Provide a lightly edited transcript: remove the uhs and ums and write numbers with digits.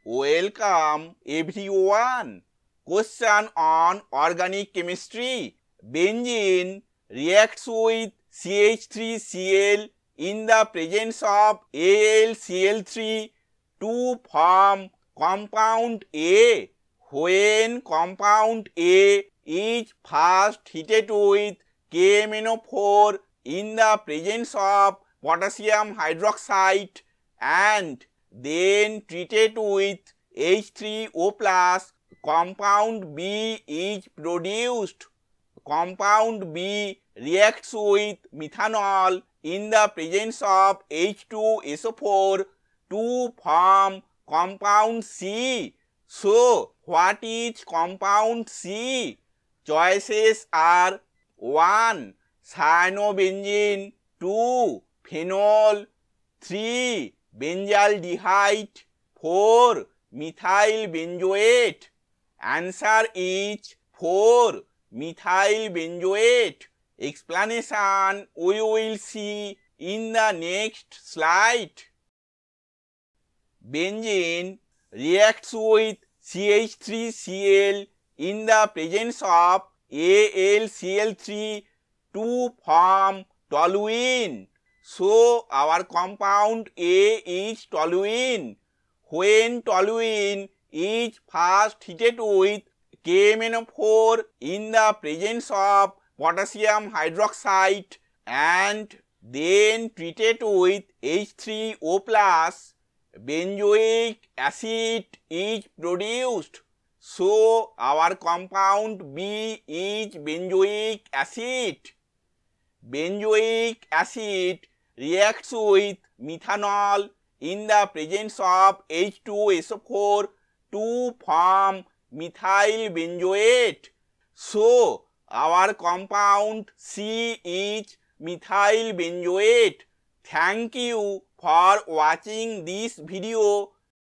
Welcome everyone. Question on organic chemistry. Benzene reacts with CH3Cl in the presence of AlCl3 to form compound A. When compound A is first heated with KMnO4 in the presence of potassium hydroxide and then treated with H3O+, compound B is produced. Compound B reacts with methanol in the presence of H2SO4 to form compound C. So, what is compound C? Choices are 1. Cyanobenzene, 2. Phenol, 3. Benzaldehyde, 4. Methyl benzoate. Answer is 4. Methyl benzoate. Explanation we will see in the next slide. Benzene reacts with CH3Cl in the presence of AlCl3 to form toluene. So, our compound A is toluene. When toluene is first heated with KMnO4 in the presence of potassium hydroxide and then treated with H3O+, benzoic acid is produced. So, our compound B is benzoic acid. Benzoic acid reacts with methanol in the presence of H2SO4 to form methyl benzoate. So, our compound C is methyl benzoate. Thank you for watching this video.